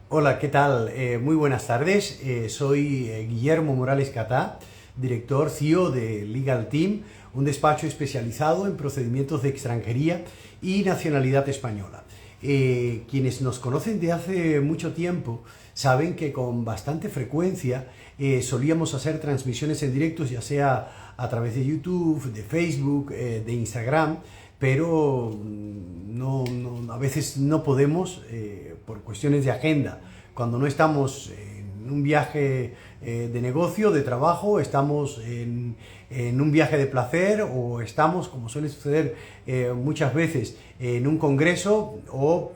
Hola, ¿qué tal? Muy buenas tardes. Soy Guillermo Morales Catá, director CEO de Legal Team, un despacho especializado en procedimientos de extranjería y nacionalidad española. Quienes nos conocen de hace mucho tiempo saben que con bastante frecuencia solíamos hacer transmisiones en directo, ya sea a través de YouTube, de Facebook, de Instagram, pero a veces no podemos por cuestiones de agenda. Cuando no estamos en un viaje de negocio, de trabajo, estamos en un viaje de placer o estamos, como suele suceder muchas veces, en un congreso o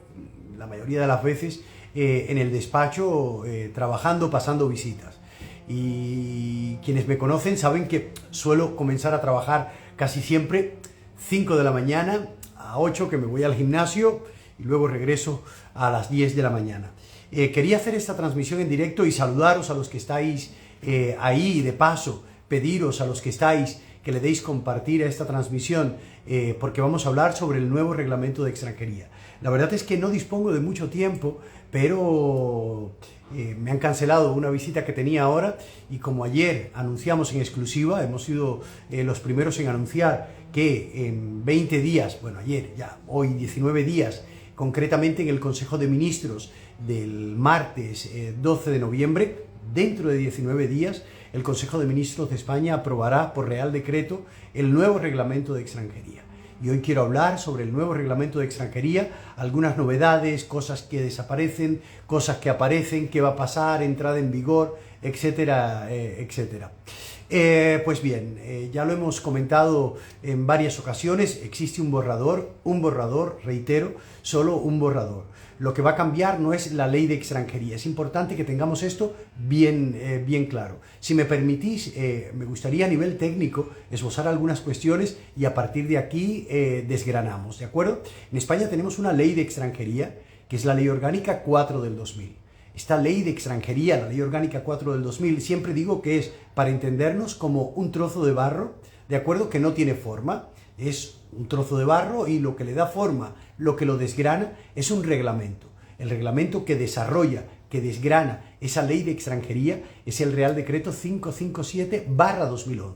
la mayoría de las veces en el despacho trabajando, pasando visitas. Y quienes me conocen saben que suelo comenzar a trabajar casi siempre 5 de la mañana a 8, que me voy al gimnasio y luego regreso a las 10 de la mañana. Quería hacer esta transmisión en directo y saludaros a los que estáis ahí, y de paso pediros a los que estáis que le deis compartir a esta transmisión porque vamos a hablar sobre el nuevo reglamento de extranjería. La verdad es que no dispongo de mucho tiempo, pero me han cancelado una visita que tenía ahora y como ayer anunciamos en exclusiva, hemos sido los primeros en anunciar que en 20 días, bueno ayer, ya hoy 19 días, concretamente en el Consejo de Ministros del martes 12 de noviembre, dentro de 19 días, el Consejo de Ministros de España aprobará por Real Decreto el nuevo reglamento de extranjería. Y hoy quiero hablar sobre el nuevo reglamento de extranjería, algunas novedades, cosas que desaparecen, cosas que aparecen, qué va a pasar, entrada en vigor, etcétera, etcétera. Pues bien, ya lo hemos comentado en varias ocasiones, existe un borrador, reitero, solo un borrador. Lo que va a cambiar no es la ley de extranjería, es importante que tengamos esto bien claro. Si me permitís, me gustaría a nivel técnico esbozar algunas cuestiones y a partir de aquí desgranamos, ¿de acuerdo? En España tenemos una ley de extranjería, que es la Ley Orgánica 4 del 2000. Esta ley de extranjería, la Ley Orgánica 4 del 2000, siempre digo que es, para entendernos, como un trozo de barro, ¿de acuerdo? Que no tiene forma, es un trozo de barro y lo que le da forma, lo que lo desgrana, es un reglamento. El reglamento que desarrolla, que desgrana esa ley de extranjería es el Real Decreto 557/2011.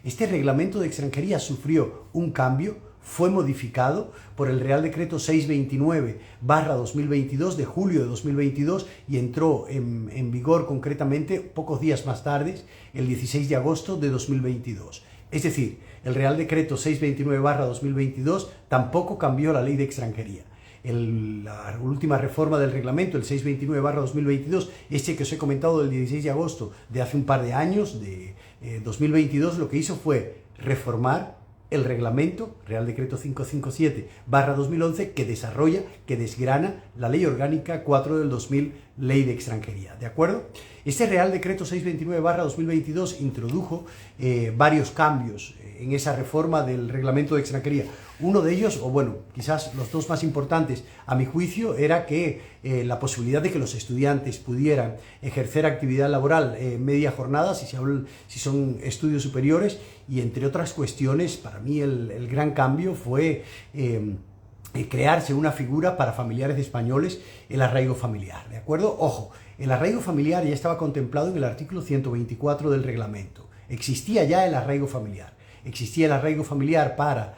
Este reglamento de extranjería sufrió un cambio, fue modificado por el Real Decreto 629/2022 de julio de 2022 y entró en vigor concretamente pocos días más tarde, el 16 de agosto de 2022. Es decir, el Real Decreto 629/2022 tampoco cambió la ley de extranjería. La última reforma del reglamento, el 629/2022, este que os he comentado del 16 de agosto de hace un par de años, de 2022, lo que hizo fue reformar el reglamento, Real Decreto 557/2011, que desarrolla, que desgrana la Ley Orgánica 4 del 2000, Ley de Extranjería, ¿de acuerdo? Este Real Decreto 629/2022 introdujo varios cambios en esa reforma del reglamento de extranjería. Uno de ellos, o bueno, quizás los dos más importantes a mi juicio, era que la posibilidad de que los estudiantes pudieran ejercer actividad laboral media jornada, si son estudios superiores, y entre otras cuestiones, para mí el gran cambio fue crearse una figura para familiares de españoles, el arraigo familiar, ¿de acuerdo? Ojo, el arraigo familiar ya estaba contemplado en el artículo 124 del reglamento. Existía ya el arraigo familiar. Existía el arraigo familiar para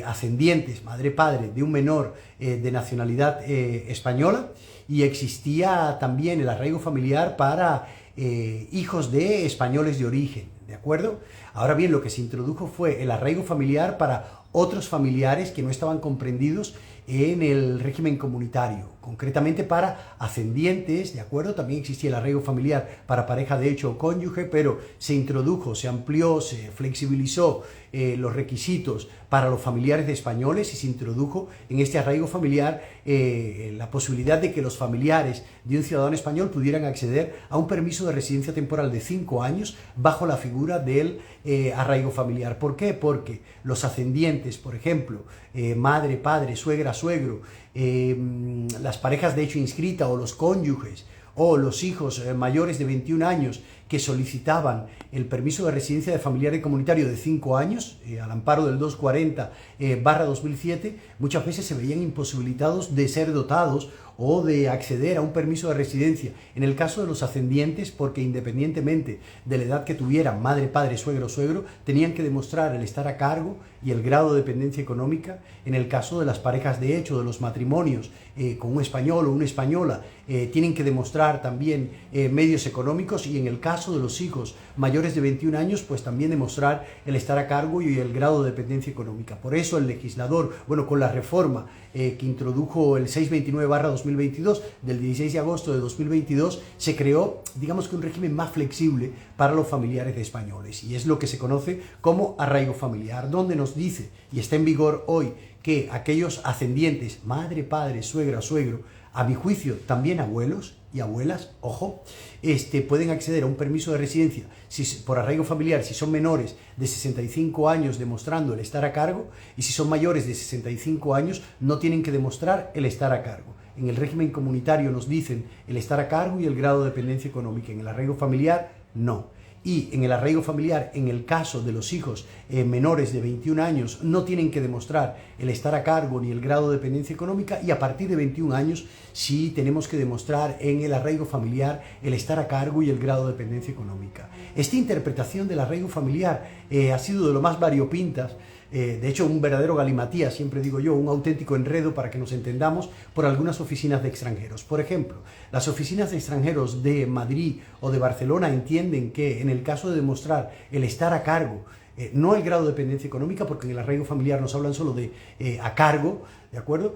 ascendientes, madre-padre, de un menor de nacionalidad española, y existía también el arraigo familiar para hijos de españoles de origen, ¿de acuerdo? Ahora bien, lo que se introdujo fue el arraigo familiar para otros familiares que no estaban comprendidos en el régimen comunitario, concretamente para ascendientes, ¿de acuerdo? También existía el arraigo familiar para pareja de hecho o cónyuge, pero se introdujo, se amplió, se flexibilizó los requisitos para los familiares de españoles y se introdujo en este arraigo familiar la posibilidad de que los familiares de un ciudadano español pudieran acceder a un permiso de residencia temporal de 5 años bajo la figura del arraigo familiar. ¿Por qué? Porque los ascendientes, por ejemplo, madre, padre, suegra, suegro, las parejas de hecho inscrita o los cónyuges o los hijos mayores de 21 años que solicitaban el permiso de residencia de familiar y comunitario de 5 años, al amparo del 240/2007, muchas veces se veían imposibilitados de ser dotados o de acceder a un permiso de residencia. En el caso de los ascendientes, porque independientemente de la edad que tuvieran, madre, padre, suegro, suegro, tenían que demostrar el estar a cargo y el grado de dependencia económica. En el caso de las parejas de hecho, de los matrimonios con un español o una española, tienen que demostrar también medios económicos, y en el caso de los hijos mayores de 21 años, pues también demostrar el estar a cargo y el grado de dependencia económica. Por eso el legislador, bueno, con la reforma que introdujo el 629/2022 del 16 de agosto de 2022, se creó, digamos que un régimen más flexible para los familiares de españoles, y es lo que se conoce como arraigo familiar, donde nos dice, y está en vigor hoy, que aquellos ascendientes, madre, padre, suegra, suegro, a mi juicio también abuelos y abuelas, ojo, pueden acceder a un permiso de residencia por arraigo familiar si son menores de 65 años demostrando el estar a cargo, y si son mayores de 65 años no tienen que demostrar el estar a cargo. En el régimen comunitario nos dicen el estar a cargo y el grado de dependencia económica. En el arraigo familiar, no. Y en el arraigo familiar, en el caso de los hijos menores de 21 años, no tienen que demostrar el estar a cargo ni el grado de dependencia económica, y a partir de 21 años sí tenemos que demostrar en el arraigo familiar el estar a cargo y el grado de dependencia económica. Esta interpretación del arraigo familiar ha sido de lo más variopintas. De hecho, un verdadero galimatías, siempre digo yo, un auténtico enredo, para que nos entendamos, por algunas oficinas de extranjeros. Por ejemplo, las oficinas de extranjeros de Madrid o de Barcelona entienden que en el caso de demostrar el estar a cargo, no el grado de dependencia económica, porque en el arraigo familiar nos hablan solo de a cargo, ¿de acuerdo?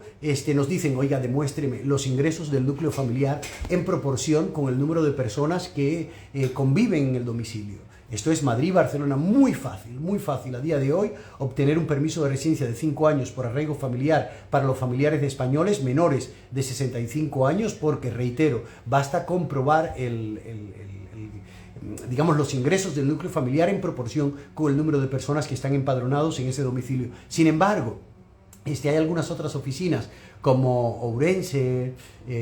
Nos dicen, oiga, demuéstreme los ingresos del núcleo familiar en proporción con el número de personas que conviven en el domicilio. Esto es Madrid, Barcelona, muy fácil a día de hoy obtener un permiso de residencia de 5 años por arraigo familiar para los familiares de españoles menores de 65 años, porque, reitero, basta comprobar digamos, los ingresos del núcleo familiar en proporción con el número de personas que están empadronados en ese domicilio. Sin embargo, hay algunas otras oficinas como Ourense,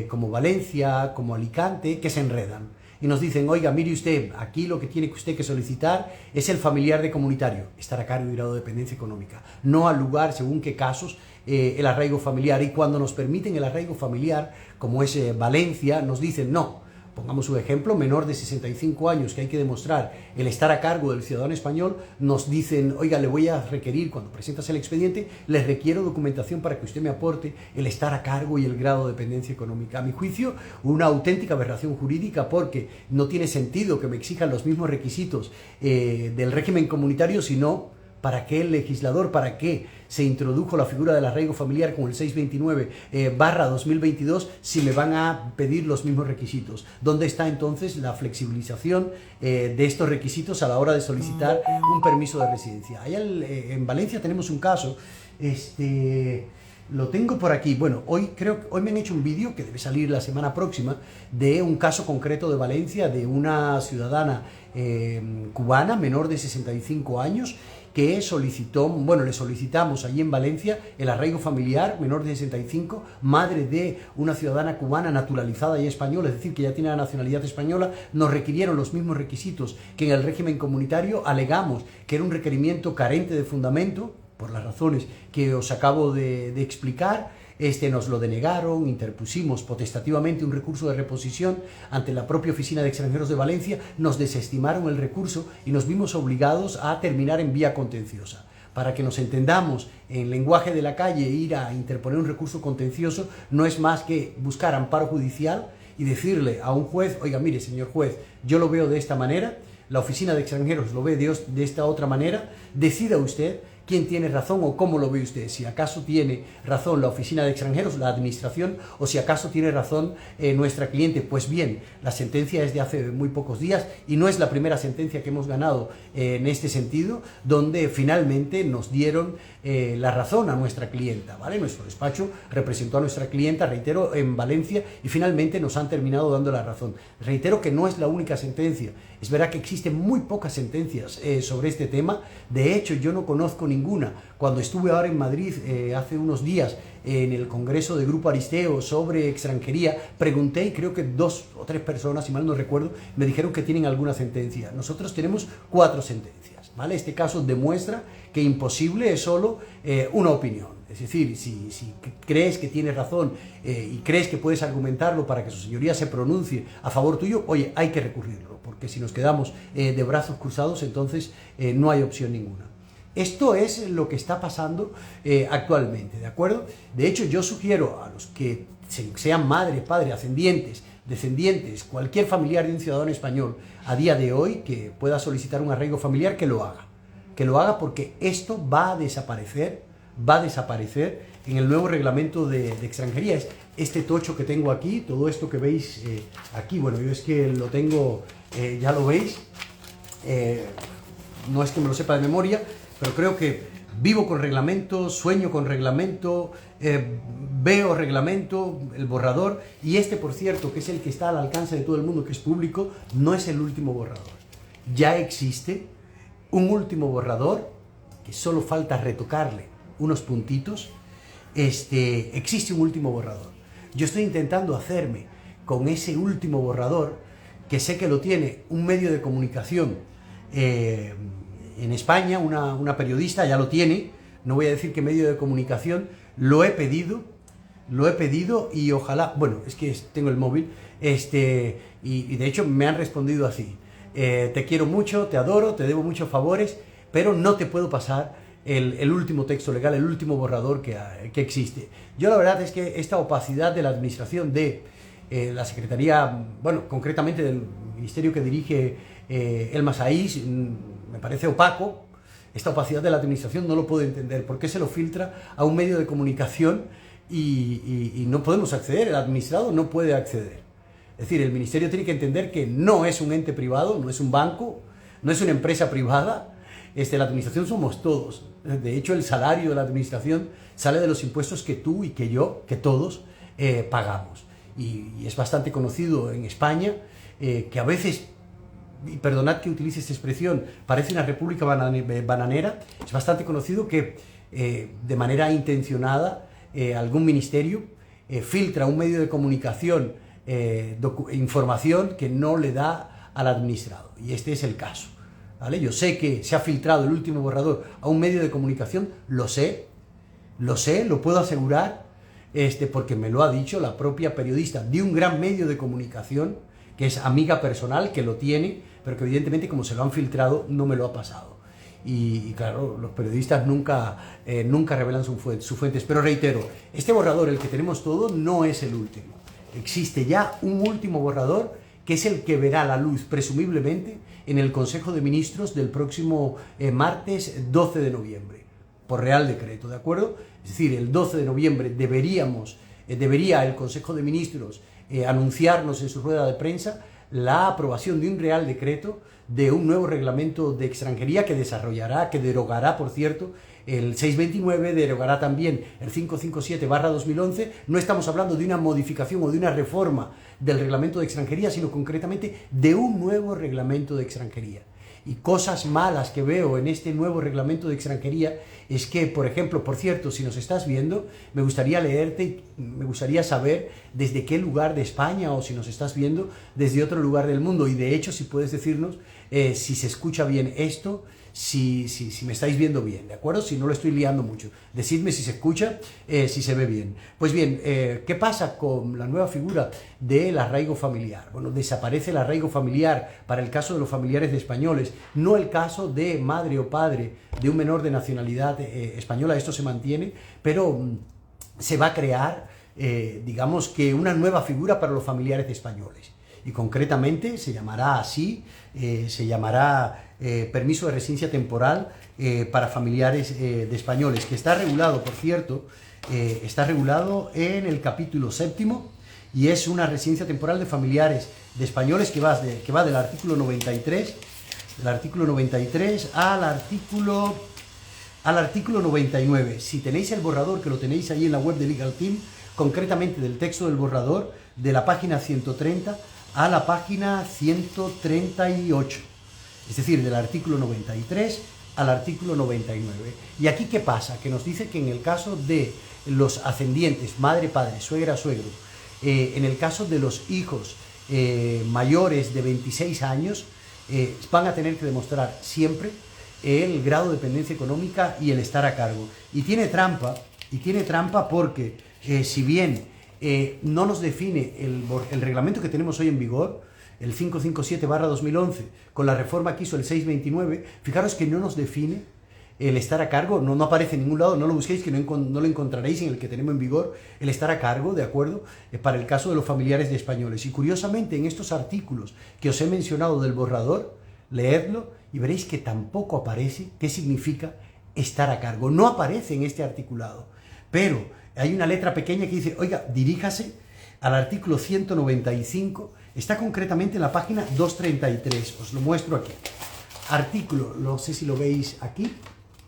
como Valencia, como Alicante, que se enredan y nos dicen, oiga, mire usted, aquí lo que tiene usted que solicitar es el familiar de comunitario, estar a cargo y grado de dependencia económica, no al lugar, según qué casos, el arraigo familiar. Y cuando nos permiten el arraigo familiar, como es Valencia, nos dicen, no. Pongamos un ejemplo, menor de 65 años, que hay que demostrar el estar a cargo del ciudadano español, nos dicen, oiga, le voy a requerir, cuando presentas el expediente, les requiero documentación para que usted me aporte el estar a cargo y el grado de dependencia económica. A mi juicio, una auténtica aberración jurídica, porque no tiene sentido que me exijan los mismos requisitos del régimen comunitario, sino ¿para qué el legislador, para qué se introdujo la figura del arraigo familiar con el 629/2022 si me van a pedir los mismos requisitos? ¿Dónde está entonces la flexibilización de estos requisitos a la hora de solicitar un permiso de residencia? Allá en Valencia tenemos un caso, lo tengo por aquí. Bueno, hoy me han hecho un vídeo que debe salir la semana próxima de un caso concreto de Valencia, de una ciudadana cubana menor de 65 años que solicitó, bueno, le solicitamos allí en Valencia el arraigo familiar, menor de 65, madre de una ciudadana cubana naturalizada y española, es decir, que ya tiene la nacionalidad española. Nos requirieron los mismos requisitos que en el régimen comunitario, alegamos que era un requerimiento carente de fundamento, por las razones que os acabo de explicar. Nos lo denegaron, interpusimos potestativamente un recurso de reposición ante la propia Oficina de Extranjeros de Valencia, nos desestimaron el recurso y nos vimos obligados a terminar en vía contenciosa. Para que nos entendamos, en lenguaje de la calle, ir a interponer un recurso contencioso no es más que buscar amparo judicial y decirle a un juez, oiga, mire, señor juez, yo lo veo de esta manera, la Oficina de Extranjeros lo ve de esta otra manera, decida usted quién tiene razón o cómo lo ve usted, si acaso tiene razón la Oficina de Extranjeros, la administración, o si acaso tiene razón nuestra cliente. Pues bien, la sentencia es de hace muy pocos días y no es la primera sentencia que hemos ganado en este sentido, donde finalmente nos dieron la razón a nuestra clienta, ¿vale? Nuestro despacho representó a nuestra clienta, reitero, en Valencia, y finalmente nos han terminado dando la razón. Reitero que no es la única sentencia, es verdad que existen muy pocas sentencias sobre este tema. De hecho, yo no conozco ninguna. Cuando estuve ahora en Madrid hace unos días en el Congreso de Grupo Aristeo sobre extranjería, pregunté y creo que 2 o 3 personas, si mal no recuerdo, me dijeron que tienen alguna sentencia. Nosotros tenemos 4 sentencias. ¿vale? Este caso demuestra que imposible es solo una opinión. Es decir, si crees que tienes razón y crees que puedes argumentarlo para que su señoría se pronuncie a favor tuyo, oye, hay que recurrirlo, porque si nos quedamos de brazos cruzados, entonces no hay opción ninguna. Esto es lo que está pasando actualmente, ¿de acuerdo? De hecho, yo sugiero a los que sean madres, padres, ascendientes, descendientes, cualquier familiar de un ciudadano español a día de hoy que pueda solicitar un arraigo familiar, que lo haga. Que lo haga porque esto va a desaparecer en el nuevo reglamento de extranjería. Es este tocho que tengo aquí, todo esto que veis aquí, bueno, yo es que lo tengo, ya lo veis, no es que me lo sepa de memoria, pero creo que vivo con reglamento, sueño con reglamento, veo reglamento, el borrador, y este, por cierto, que es el que está al alcance de todo el mundo, que es público, no es el último borrador. Ya existe un último borrador, que solo falta retocarle unos puntitos. Existe un último borrador. Yo estoy intentando hacerme con ese último borrador, que sé que lo tiene un medio de comunicación en España, una periodista ya lo tiene, no voy a decir qué medio de comunicación, lo he pedido y ojalá, bueno, es que tengo el móvil, y de hecho me han respondido así: te quiero mucho, te adoro, te debo muchos favores, pero no te puedo pasar el último texto legal, el último borrador que existe. Yo la verdad es que esta opacidad de la administración de la Secretaría, bueno, concretamente del ministerio que dirige Elma Saís, me parece opaco. Esta opacidad de la administración no lo puedo entender. ¿Por qué se lo filtra a un medio de comunicación y no podemos acceder? El administrado no puede acceder. Es decir, el ministerio tiene que entender que no es un ente privado, no es un banco, no es una empresa privada. La administración somos todos. De hecho, el salario de la administración sale de los impuestos que tú y que yo, que todos, pagamos. Y es bastante conocido en España que a veces, y perdonad que utilice esta expresión, parece una república bananera. Es bastante conocido que de manera intencionada algún ministerio filtra a un medio de comunicación información que no le da al administrado. Y este es el caso, ¿vale? Yo sé que se ha filtrado el último borrador a un medio de comunicación, lo sé, lo puedo asegurar, porque me lo ha dicho la propia periodista de un gran medio de comunicación, que es amiga personal, que lo tiene, pero que evidentemente, como se lo han filtrado, no me lo ha pasado. Y claro, los periodistas nunca revelan sus fuentes. Pero reitero, este borrador, el que tenemos todo, no es el último. Existe ya un último borrador, que es el que verá la luz, presumiblemente, en el Consejo de Ministros del próximo martes 12 de noviembre, por Real Decreto, ¿de acuerdo? Es decir, el 12 de noviembre debería el Consejo de Ministros anunciarnos en su rueda de prensa la aprobación de un Real Decreto de un nuevo reglamento de extranjería que derogará, por cierto, el 629, derogará también el 557/2011. No estamos hablando de una modificación o de una reforma del reglamento de extranjería, sino concretamente de un nuevo reglamento de extranjería. Y cosas malas que veo en este nuevo reglamento de extranjería es que, por ejemplo, por cierto, si nos estás viendo, me gustaría leerte, me gustaría saber desde qué lugar de España, o si nos estás viendo desde otro lugar del mundo. Y de hecho, si puedes decirnos si se escucha bien esto, si me estáis viendo bien, ¿de acuerdo? Si no lo estoy liando mucho, decidme si se escucha, si se ve bien. Pues bien, ¿qué pasa con la nueva figura del arraigo familiar? Bueno, desaparece el arraigo familiar para el caso de los familiares de españoles, no el caso de madre o padre de un menor de nacionalidad española. Esto se mantiene, pero se va a crear, digamos que una nueva figura para los familiares de españoles. Y concretamente se llamará así, permiso de residencia temporal para familiares de españoles, que está regulado, por cierto, está regulado en el capítulo 7, y es una residencia temporal de familiares de españoles que va del artículo 93, al artículo 99. Si tenéis el borrador, que lo tenéis ahí en la web de Legal Team, concretamente del texto del borrador, de la página 130 a la página 138, es decir, del artículo 93 al artículo 99. ¿Y aquí qué pasa? Que nos dice que en el caso de los ascendientes, madre, padre, suegra, suegro, en el caso de los hijos mayores de 26 años, van a tener que demostrar siempre el grado de dependencia económica y el estar a cargo. Y tiene trampa porque si bien no nos define el reglamento que tenemos hoy en vigor, el 557/2011, con la reforma que hizo el 629, fijaros que no nos define el estar a cargo, no aparece en ningún lado, no lo busquéis, que no lo encontraréis en el que tenemos en vigor, el estar a cargo, ¿de acuerdo? Para el caso de los familiares de españoles. Y curiosamente, en estos artículos que os he mencionado del borrador, leedlo y veréis que tampoco aparece qué significa estar a cargo. No aparece en este articulado, pero hay una letra pequeña que dice, oiga, diríjase al artículo 195, está concretamente en la página 233, os lo muestro aquí. Artículo, no sé si lo veis aquí,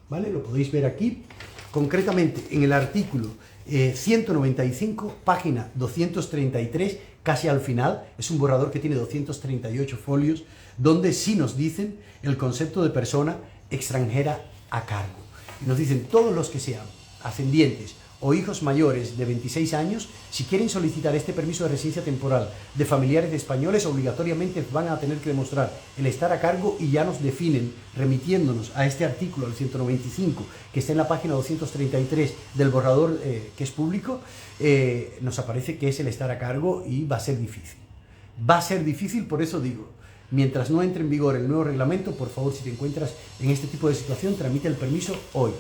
¿vale? Lo podéis ver aquí, concretamente en el artículo 195, página 233, casi al final, es un borrador que tiene 238 folios, donde sí nos dicen el concepto de persona extranjera a cargo. Y nos dicen todos los que sean ascendientes o hijos mayores de 26 años, si quieren solicitar este permiso de residencia temporal de familiares de españoles, obligatoriamente van a tener que demostrar el estar a cargo y ya nos definen, remitiéndonos a este artículo, al 195, que está en la página 233 del borrador que es público, nos aparece que es el estar a cargo y va a ser difícil. Va a ser difícil, por eso digo, mientras no entre en vigor el nuevo reglamento, por favor, si te encuentras en este tipo de situación, tramita el permiso hoy.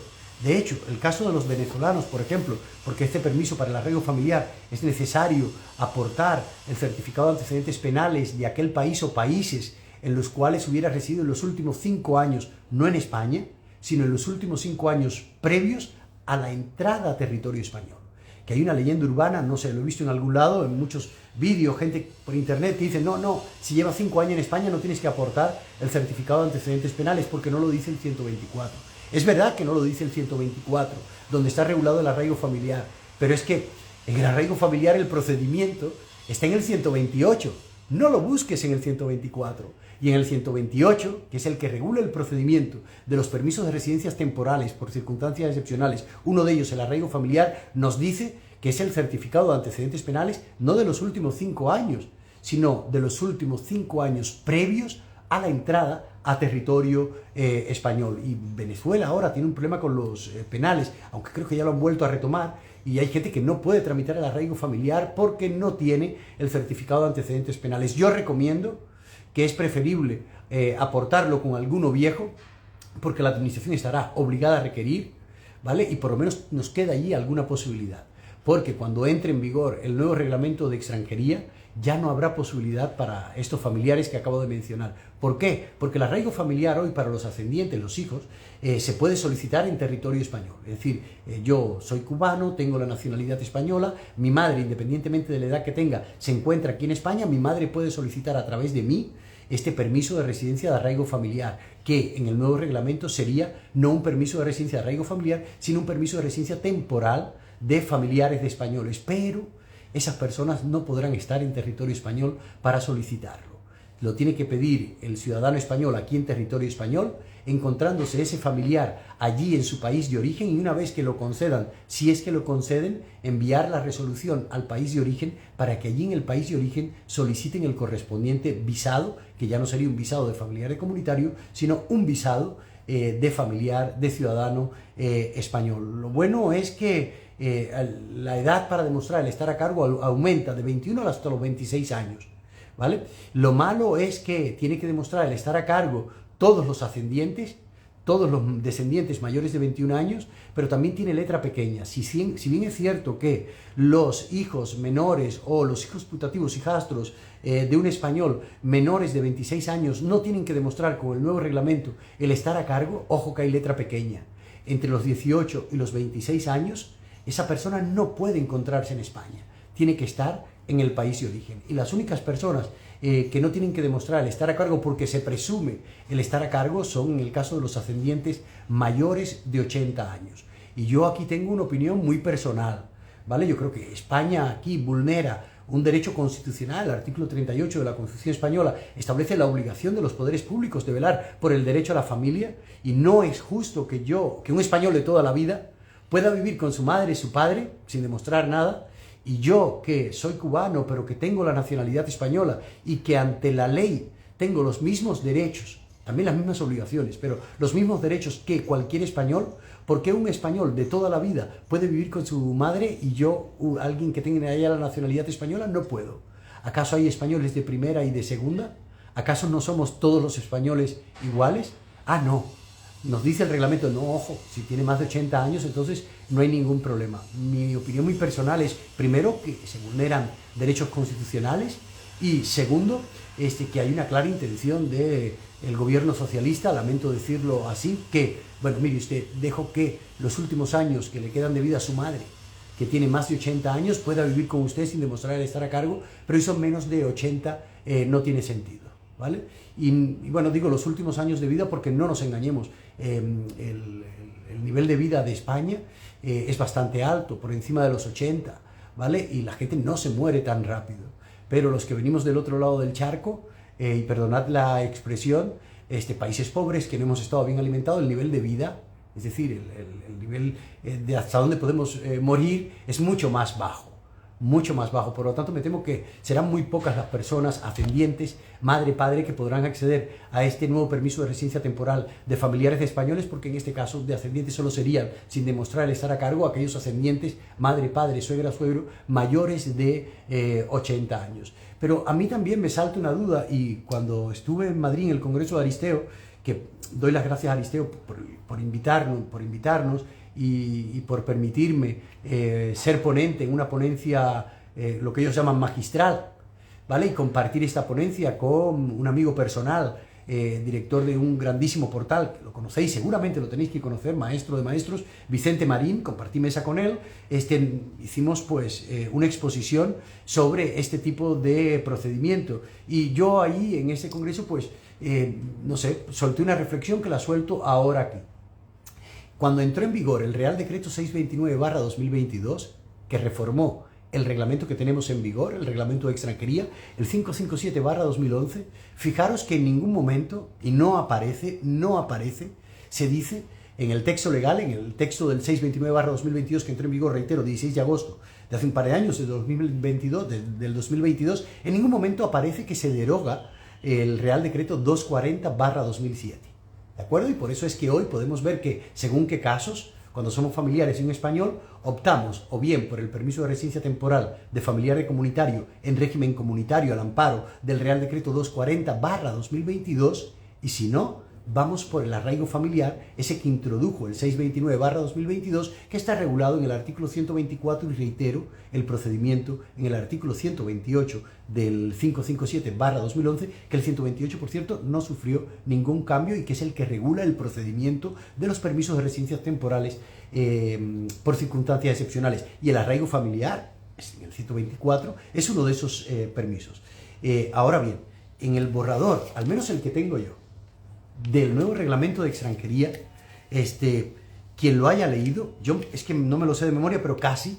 De hecho, el caso de los venezolanos, por ejemplo, porque este permiso para el arraigo familiar es necesario aportar el certificado de antecedentes penales de aquel país o países en los cuales hubiera residido en los últimos 5 años, no en España, sino en los últimos 5 años previos a la entrada a territorio español. Que hay una leyenda urbana, no sé, lo he visto en algún lado, en muchos vídeos, gente por internet que dice, no, si llevas 5 años en España no tienes que aportar el certificado de antecedentes penales porque no lo dice el 124. Es verdad que no lo dice el 124, donde está regulado el arraigo familiar, pero es que en el arraigo familiar el procedimiento está en el 128, no lo busques en el 124. Y en el 128, que es el que regula el procedimiento de los permisos de residencias temporales por circunstancias excepcionales, uno de ellos, el arraigo familiar, nos dice que es el certificado de antecedentes penales no de los últimos 5 años, sino de los últimos 5 años previos a la entrada a territorio español. Y Venezuela ahora tiene un problema con los penales, aunque creo que ya lo han vuelto a retomar, y hay gente que no puede tramitar el arraigo familiar porque no tiene el certificado de antecedentes penales. Yo recomiendo que es preferible aportarlo con alguno viejo, porque la administración estará obligada a requerir, ¿vale? Y por lo menos nos queda allí alguna posibilidad. Porque cuando entre en vigor el nuevo reglamento de extranjería, ya no habrá posibilidad para estos familiares que acabo de mencionar. ¿Por qué? Porque el arraigo familiar hoy para los ascendientes, los hijos, se puede solicitar en territorio español. Es decir, yo soy cubano, tengo la nacionalidad española, mi madre, independientemente de la edad que tenga, se encuentra aquí en España, mi madre puede solicitar a través de mí este permiso de residencia de arraigo familiar, que en el nuevo reglamento sería no un permiso de residencia de arraigo familiar, sino un permiso de residencia temporal de familiares de españoles, pero esas personas no podrán estar en territorio español para solicitarlo. Lo tiene que pedir el ciudadano español aquí en territorio español, encontrándose ese familiar allí en su país de origen, y una vez que lo concedan, si es que lo conceden, enviar la resolución al país de origen para que allí en el país de origen soliciten el correspondiente visado, que ya no sería un visado de familiar de comunitario, sino un visado de familiar, de ciudadano español. Lo bueno es que la edad para demostrar el estar a cargo aumenta de 21 hasta los 26 años, ¿vale? Lo malo es que tiene que demostrar el estar a cargo todos los ascendientes, todos los descendientes mayores de 21 años, pero también tiene letra pequeña. Si bien es cierto que los hijos menores o los hijos putativos, hijastros de un español menores de 26 años no tienen que demostrar con el nuevo reglamento el estar a cargo, ojo que hay letra pequeña. Entre los 18 y los 26 años, esa persona no puede encontrarse en España, tiene que estar en el país de origen. Y las únicas personas que no tienen que demostrar el estar a cargo porque se presume el estar a cargo son en el caso de los ascendientes mayores de 80 años. Y yo aquí tengo una opinión muy personal, ¿vale? Yo creo que España aquí vulnera un derecho constitucional. El artículo 38 de la Constitución Española establece la obligación de los poderes públicos de velar por el derecho a la familia, y no es justo que un español de toda la vida pueda vivir con su madre y su padre sin demostrar nada, y yo, que soy cubano pero que tengo la nacionalidad española y que ante la ley tengo los mismos derechos también las mismas obligaciones, pero los mismos derechos que cualquier español. ¿Por qué un español de toda la vida puede vivir con su madre y yo, alguien que tenga ya la nacionalidad española, no puedo? ¿Acaso hay españoles de primera y de segunda? ¿Acaso no somos todos los españoles iguales? Ah, no. Nos dice el reglamento, no, ojo, si tiene más de 80 años, entonces no hay ningún problema. Mi opinión muy personal es, primero, que se vulneran derechos constitucionales y, segundo, que hay una clara intención del gobierno socialista, lamento decirlo así, que, bueno, mire usted, dejo que los últimos años que le quedan de vida a su madre, que tiene más de 80 años, pueda vivir con usted sin demostrar el estar a cargo, pero si son menos de 80, no tiene sentido, ¿vale? Y bueno, digo los últimos años de vida porque no nos engañemos, el nivel de vida de España es bastante alto, por encima de los 80, ¿vale? Y la gente no se muere tan rápido, pero los que venimos del otro lado del charco, y perdonad la expresión, países pobres que no hemos estado bien alimentados, el nivel de vida, es decir, el nivel de hasta dónde podemos morir es mucho más bajo, mucho más bajo. Por lo tanto, me temo que serán muy pocas las personas ascendientes, madre, padre, que podrán acceder a este nuevo permiso de residencia temporal de familiares de españoles, porque en este caso de ascendientes solo serían, sin demostrar el estar a cargo, aquellos ascendientes, madre, padre, suegra, suegro, mayores de 80 años. Pero a mí también me salta una duda, y cuando estuve en Madrid en el Congreso de Aristeo, que doy las gracias a Aristeo por invitarnos y por permitirme ser ponente en una ponencia, lo que ellos llaman magistral, ¿vale? Y compartir esta ponencia con un amigo personal, director de un grandísimo portal, que lo conocéis, seguramente lo tenéis que conocer, maestro de maestros, Vicente Marín, compartí mesa con él, hicimos pues una exposición sobre este tipo de procedimiento, y yo ahí en ese congreso pues, no sé, solté una reflexión que la suelto ahora aquí. Cuando entró en vigor el Real Decreto 629/2022, que reformó el reglamento que tenemos en vigor, el reglamento de extranjería, el 557/2011, fijaros que en ningún momento, y no aparece, se dice en el texto legal, en el texto del 629/2022 que entró en vigor, reitero, 16 de agosto de hace un par de años, del 2022, en ningún momento aparece que se deroga el Real Decreto 240/2007. ¿De acuerdo? Y por eso es que hoy podemos ver que, según qué casos, cuando somos familiares de un español, optamos o bien por el permiso de residencia temporal de familiar de comunitario en régimen comunitario al amparo del Real Decreto 240/2022, y si no, vamos por el arraigo familiar, ese que introdujo el 629/2022, que está regulado en el artículo 124, y reitero, el procedimiento en el artículo 128 del 557/2011, que el 128, por cierto, no sufrió ningún cambio y que es el que regula el procedimiento de los permisos de residencias temporales por circunstancias excepcionales. Y el arraigo familiar, en el 124, es uno de esos permisos. Ahora bien, en el borrador, al menos el que tengo yo, del nuevo reglamento de extranjería, quien lo haya leído, yo es que no me lo sé de memoria, pero casi,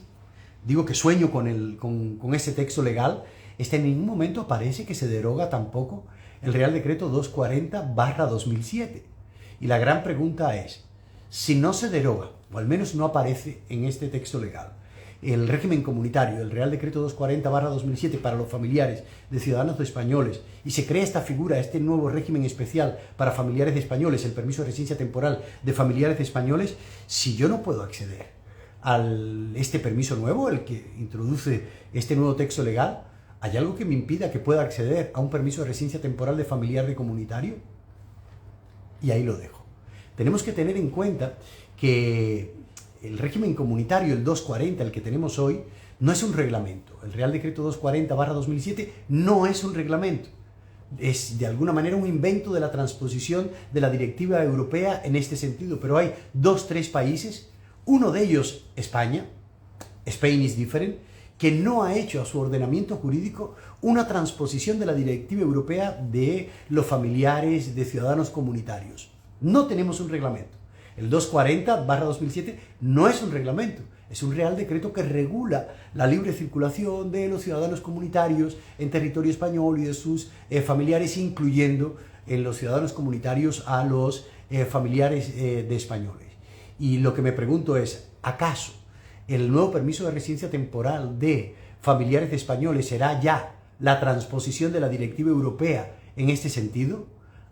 digo que sueño con ese texto legal, en ningún momento aparece que se deroga tampoco el Real Decreto 240/2007. Y la gran pregunta es, si no se deroga, o al menos no aparece en este texto legal, el régimen comunitario, el Real Decreto 240/2007 para los familiares de ciudadanos de españoles, y se crea esta figura, este nuevo régimen especial para familiares de españoles, el permiso de residencia temporal de familiares de españoles, si yo no puedo acceder a este permiso nuevo, el que introduce este nuevo texto legal, ¿hay algo que me impida que pueda acceder a un permiso de residencia temporal de familiar de comunitario? Y ahí lo dejo. Tenemos que tener en cuenta que el régimen comunitario, el 240, el que tenemos hoy, no es un reglamento. El Real Decreto 240/2007 no es un reglamento. Es de alguna manera un invento de la transposición de la directiva europea en este sentido. Pero hay 2-3 países, uno de ellos España, Spain is different, que no ha hecho a su ordenamiento jurídico una transposición de la directiva europea de los familiares de ciudadanos comunitarios. No tenemos un reglamento. El 240/2007 no es un reglamento, es un Real Decreto que regula la libre circulación de los ciudadanos comunitarios en territorio español y de sus familiares, incluyendo en los ciudadanos comunitarios a los familiares de españoles. Y lo que me pregunto es, ¿acaso el nuevo permiso de residencia temporal de familiares de españoles será ya la transposición de la directiva europea en este sentido?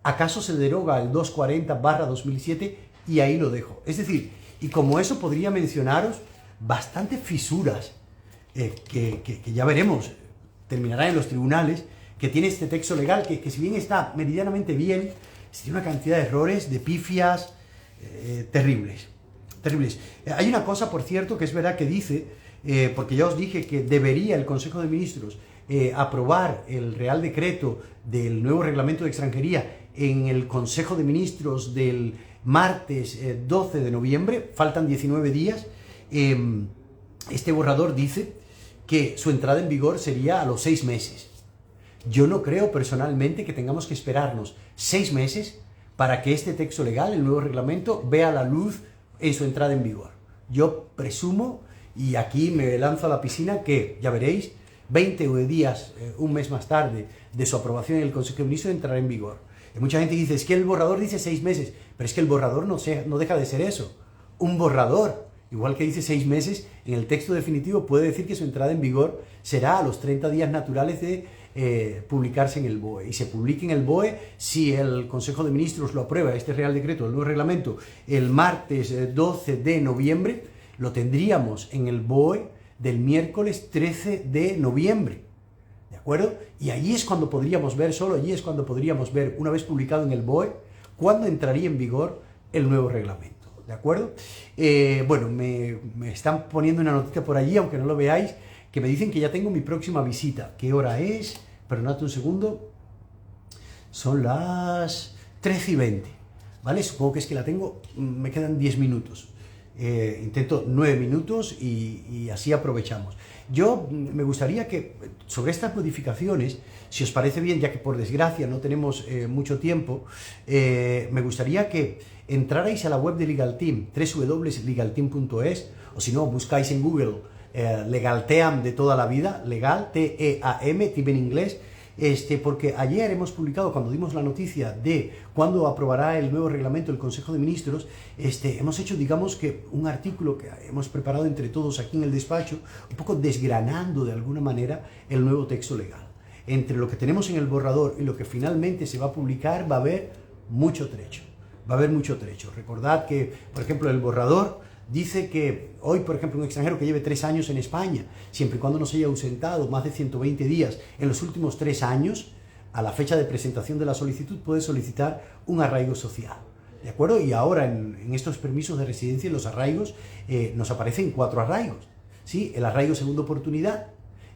¿Acaso se deroga el 240/2007? Y ahí lo dejo. Es decir, y como eso podría mencionaros bastantes fisuras que ya veremos, terminarán en los tribunales, que tiene este texto legal, que si bien está meridianamente bien, tiene una cantidad de errores, de pifias terribles. Terribles. Hay una cosa, por cierto, que es verdad que dice, porque ya os dije que debería el Consejo de Ministros aprobar el Real Decreto del nuevo Reglamento de Extranjería en el Consejo de Ministros del martes 12 de noviembre, faltan 19 días. Este borrador dice que su entrada en vigor sería a los 6 meses. Yo no creo personalmente que tengamos que esperarnos 6 meses para que este texto legal, el nuevo reglamento, vea la luz en su entrada en vigor. Yo presumo, y aquí me lanzo a la piscina, que, ya veréis, 20 días, un mes más tarde de su aprobación en el Consejo de Ministros entrará en vigor. Y mucha gente dice, es que el borrador dice 6 meses, pero es que el borrador no deja de ser eso, un borrador. Igual que dice 6 meses, en el texto definitivo puede decir que su entrada en vigor será a los 30 días naturales de publicarse en el BOE. Y se publique en el BOE si el Consejo de Ministros lo aprueba, este Real Decreto, el nuevo reglamento, el martes 12 de noviembre, lo tendríamos en el BOE del miércoles 13 de noviembre. ¿De acuerdo? Y allí es cuando podríamos ver, solo allí es cuando podríamos ver, una vez publicado en el BOE, cuándo entraría en vigor el nuevo reglamento. ¿De acuerdo? Bueno, me están poniendo una notita por allí, aunque no lo veáis, que me dicen que ya tengo mi próxima visita. ¿Qué hora es? Perdonad un segundo. Son las 13:20, ¿vale? Supongo que es que la tengo, me quedan 10 minutos. Intento 9 minutos y así aprovechamos. Yo me gustaría que sobre estas modificaciones, si os parece bien, ya que por desgracia no tenemos mucho tiempo, me gustaría que entrarais a la web de LegalTeam, www.legalteam.es, o si no, buscáis en Google LegalTeam de toda la vida, legal, T-E-A-M, team en inglés, porque ayer hemos publicado, cuando dimos la noticia de cuándo aprobará el nuevo reglamento del Consejo de Ministros, hemos hecho, digamos que un artículo que hemos preparado entre todos aquí en el despacho, un poco desgranando de alguna manera el nuevo texto legal. Entre lo que tenemos en el borrador y lo que finalmente se va a publicar va a haber mucho trecho. Va a haber mucho trecho. Recordad que, por ejemplo, el borrador dice que hoy, por ejemplo, un extranjero que lleve 3 años en España, siempre y cuando no se haya ausentado más de 120 días en los últimos 3 años, a la fecha de presentación de la solicitud puede solicitar un arraigo social. ¿De acuerdo? Y ahora en estos permisos de residencia, en los arraigos, nos aparecen 4 arraigos. ¿Sí? El arraigo segunda oportunidad,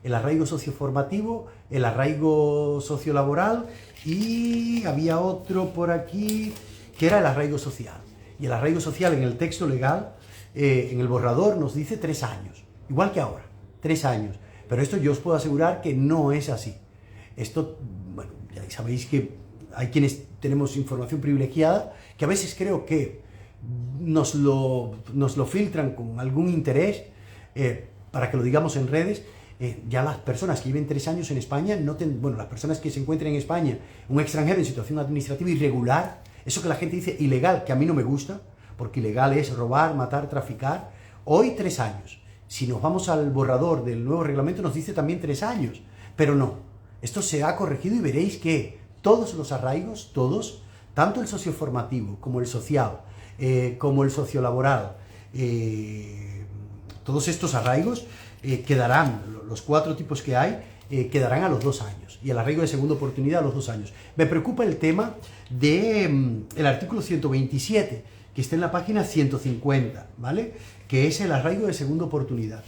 el arraigo socioformativo, el arraigo sociolaboral y había otro por aquí que era el arraigo social. Y el arraigo social en el texto legal, en el borrador, nos dice 3 años, igual que ahora, 3 años. Pero esto yo os puedo asegurar que no es así. Esto, bueno, ya sabéis que hay quienes tenemos información privilegiada, que a veces creo que nos lo filtran con algún interés, para que lo digamos en redes. Ya las personas que viven 3 años en España, bueno, las personas que se encuentran en España, un extranjero en situación administrativa irregular, eso que la gente dice ilegal, que a mí no me gusta, porque ilegal es robar, matar, traficar, hoy 3 años. Si nos vamos al borrador del nuevo reglamento nos dice también 3 años, pero no, esto se ha corregido y veréis que todos los arraigos, todos, tanto el socioformativo como el social, como el sociolaboral, todos estos arraigos quedarán, los 4 tipos que hay, quedarán a los 2 años, y el arraigo de segunda oportunidad a los 2 años. Me preocupa el tema del artículo 127, que está en la página 150, ¿vale? Que es el arraigo de segunda oportunidad.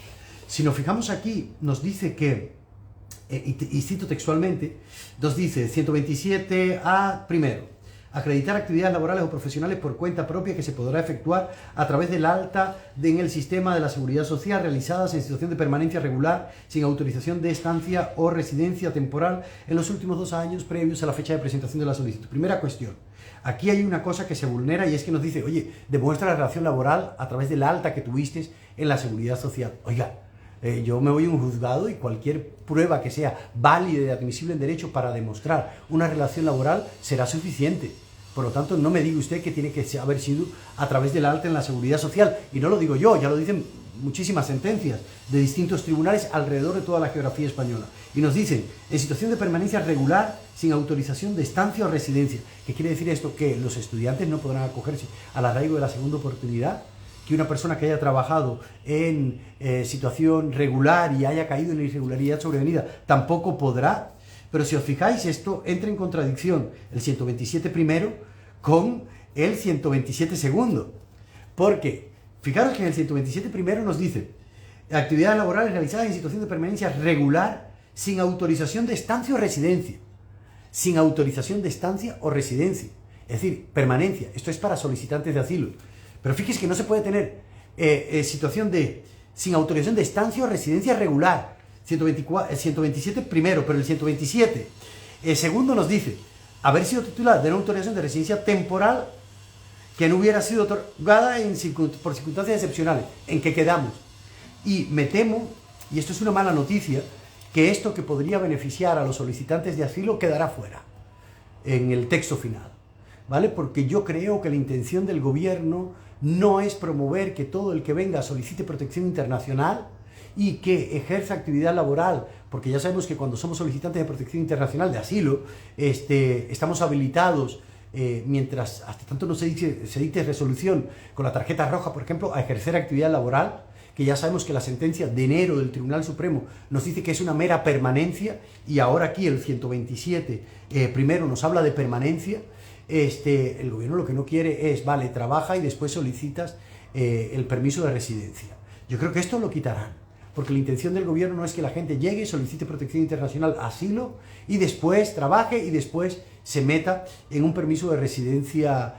Si nos fijamos aquí, nos dice que, y cito textualmente, nos dice 127A, primero, acreditar actividades laborales o profesionales por cuenta propia que se podrá efectuar a través del alta en el sistema de la seguridad social realizadas en situación de permanencia regular sin autorización de estancia o residencia temporal en los últimos 2 años previos a la fecha de presentación de la solicitud. Primera cuestión. Aquí hay una cosa que se vulnera y es que nos dice, oye, demuestra la relación laboral a través del alta que tuviste en la seguridad social. Oiga, yo me voy a un juzgado y cualquier prueba que sea válida y admisible en derecho para demostrar una relación laboral será suficiente. Por lo tanto, no me diga usted que tiene que haber sido a través del alta en la seguridad social. Y no lo digo yo, ya lo dicen muchísimas sentencias de distintos tribunales alrededor de toda la geografía española. Y nos dicen, en situación de permanencia regular, sin autorización de estancia o residencia. ¿Qué quiere decir esto? Que los estudiantes no podrán acogerse al arraigo de la segunda oportunidad, que una persona que haya trabajado en situación regular y haya caído en la irregularidad sobrevenida tampoco podrá. Pero si os fijáis, esto entra en contradicción el 127 primero con el 127 segundo. Porque, fijaros que en el 127 primero nos dice actividades laborales realizadas en situación de permanencia regular sin autorización de estancia o residencia. Sin autorización de estancia o residencia. Es decir, permanencia. Esto es para solicitantes de asilo. Pero fíjese que no se puede tener situación de sin autorización de estancia o residencia regular. 127 primero, pero el 127 segundo nos dice haber sido titular de una autorización de residencia temporal que no hubiera sido otorgada por circunstancias excepcionales. ¿En qué quedamos? Y me temo, y esto es una mala noticia, que esto que podría beneficiar a los solicitantes de asilo quedará fuera en el texto final, ¿vale? Porque yo creo que la intención del gobierno no es promover que todo el que venga solicite protección internacional y que ejerza actividad laboral, porque ya sabemos que cuando somos solicitantes de protección internacional de asilo, estamos habilitados, mientras hasta tanto no se dicte resolución con la tarjeta roja, por ejemplo, a ejercer actividad laboral, que ya sabemos que la sentencia de enero del Tribunal Supremo nos dice que es una mera permanencia, y ahora aquí el 127 primero nos habla de permanencia. El gobierno lo que no quiere es, vale, trabaja y después solicitas el permiso de residencia. Yo creo que esto lo quitarán, porque la intención del gobierno no es que la gente llegue, solicite protección internacional, asilo, y después trabaje y después se meta en un permiso de residencia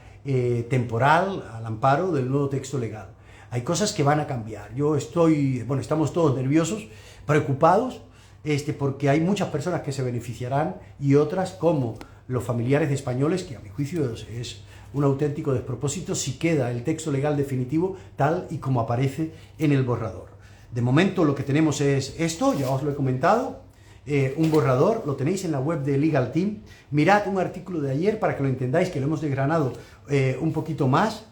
temporal al amparo del nuevo texto legal. Hay cosas que van a cambiar. Estamos todos nerviosos, preocupados, porque hay muchas personas que se beneficiarán y otras, como los familiares de españoles, que a mi juicio es un auténtico despropósito si queda el texto legal definitivo tal y como aparece en el borrador. De momento lo que tenemos es esto, ya os lo he comentado, un borrador, lo tenéis en la web de Legal Team. Mirad un artículo de ayer para que lo entendáis, que lo hemos desgranado un poquito más,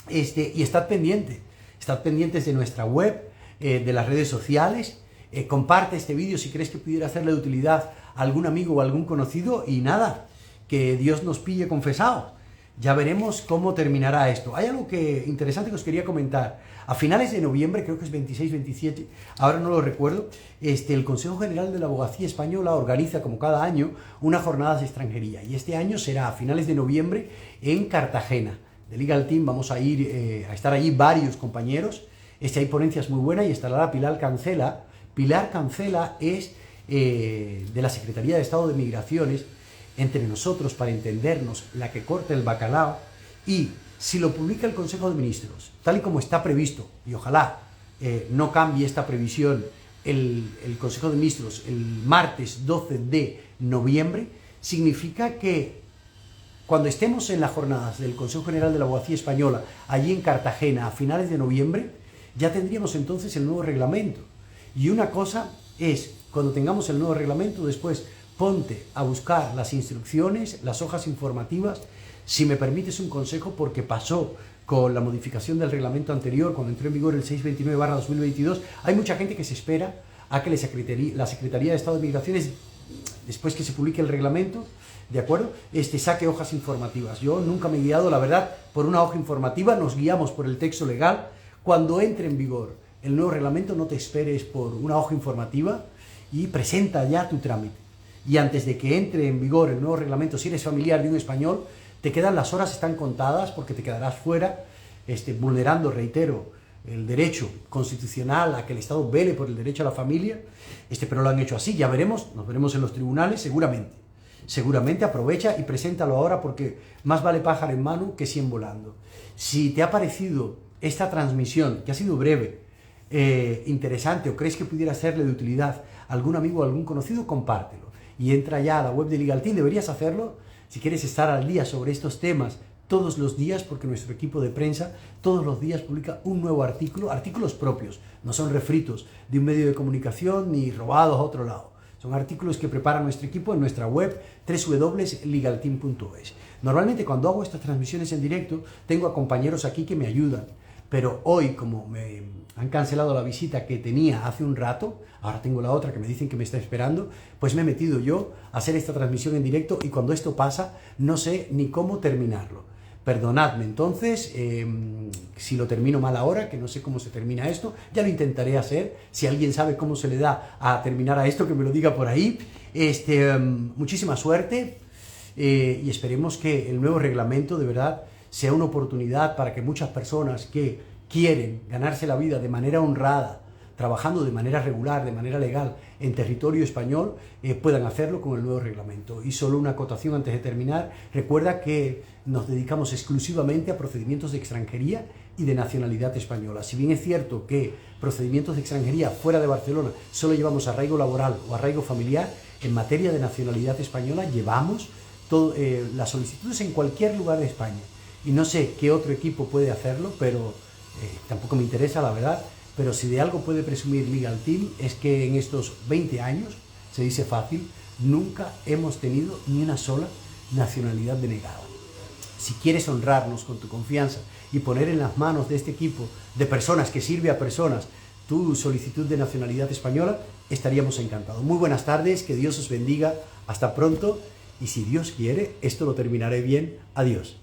y estad pendientes de nuestra web, de las redes sociales. Comparte este vídeo si crees que pudiera hacerle de utilidad a algún amigo o algún conocido, y nada, que Dios nos pille confesados. Ya veremos cómo terminará esto. Hay algo interesante que os quería comentar. A finales de noviembre, creo que es 26, 27, ahora no lo recuerdo, el Consejo General de la Abogacía Española organiza, como cada año, unas jornadas de extranjería. Y este año será a finales de noviembre en Cartagena. De Legal Team vamos a estar allí varios compañeros. Hay ponencias muy buenas y estará la Pilar Cancela. Pilar Cancela es de la Secretaría de Estado de Migraciones, entre nosotros, para entendernos, la que corta el bacalao. Y si lo publica el Consejo de Ministros, tal y como está previsto, y ojalá no cambie esta previsión, el Consejo de Ministros el martes 12 de noviembre, significa que cuando estemos en las jornadas del Consejo General de la Abogacía Española, allí en Cartagena, a finales de noviembre, ya tendríamos entonces el nuevo reglamento. Y una cosa es, cuando tengamos el nuevo reglamento, después ponte a buscar las instrucciones, las hojas informativas, si me permites un consejo, porque pasó con la modificación del reglamento anterior, cuando entró en vigor el 629/2022, hay mucha gente que se espera a que la Secretaría de Estado de Migraciones, después que se publique el reglamento, ¿de acuerdo?, saque hojas informativas. Yo nunca me he guiado, la verdad, por una hoja informativa, nos guiamos por el texto legal. Cuando entre en vigor el nuevo reglamento, no te esperes por una hoja informativa y presenta ya tu trámite. Y antes de que entre en vigor el nuevo reglamento, si eres familiar de un español, las horas están contadas, porque te quedarás fuera, vulnerando, reitero, el derecho constitucional a que el Estado vele por el derecho a la familia, pero lo han hecho así. Ya veremos, nos veremos en los tribunales, seguramente aprovecha y preséntalo ahora, porque más vale pájaro en mano que 100 volando. Si te ha parecido esta transmisión, que ha sido breve, interesante, o crees que pudiera serle de utilidad a algún amigo o algún conocido, compártelo. Y entra ya a la web de Legal Team, deberías hacerlo si quieres estar al día sobre estos temas todos los días, porque nuestro equipo de prensa todos los días publica un nuevo artículo, artículos propios, no son refritos de un medio de comunicación ni robados a otro lado. Son artículos que prepara nuestro equipo en nuestra web www.legalteam.es. Normalmente cuando hago estas transmisiones en directo, tengo a compañeros aquí que me ayudan, pero hoy, como me han cancelado la visita que tenía hace un rato, ahora tengo la otra que me dicen que me está esperando, pues me he metido yo a hacer esta transmisión en directo y cuando esto pasa no sé ni cómo terminarlo. Perdonadme entonces, si lo termino mal ahora, que no sé cómo se termina esto, ya lo intentaré hacer. Si alguien sabe cómo se le da a terminar a esto, que me lo diga por ahí. Muchísima suerte y esperemos que el nuevo reglamento de verdad sea una oportunidad para que muchas personas que quieren ganarse la vida de manera honrada, trabajando de manera regular, de manera legal en territorio español, puedan hacerlo con el nuevo reglamento. Y solo una acotación antes de terminar: recuerda que nos dedicamos exclusivamente a procedimientos de extranjería y de nacionalidad española. Si bien es cierto que procedimientos de extranjería fuera de Barcelona solo llevamos arraigo laboral o arraigo familiar, en materia de nacionalidad española llevamos las solicitudes en cualquier lugar de España. Y no sé qué otro equipo puede hacerlo, pero tampoco me interesa, la verdad. Pero si de algo puede presumir Legal Team es que en estos 20 años, se dice fácil, nunca hemos tenido ni una sola nacionalidad denegada. Si quieres honrarnos con tu confianza y poner en las manos de este equipo de personas que sirve a personas tu solicitud de nacionalidad española, estaríamos encantados. Muy buenas tardes, que Dios os bendiga, hasta pronto, y si Dios quiere, esto lo terminaré bien. Adiós.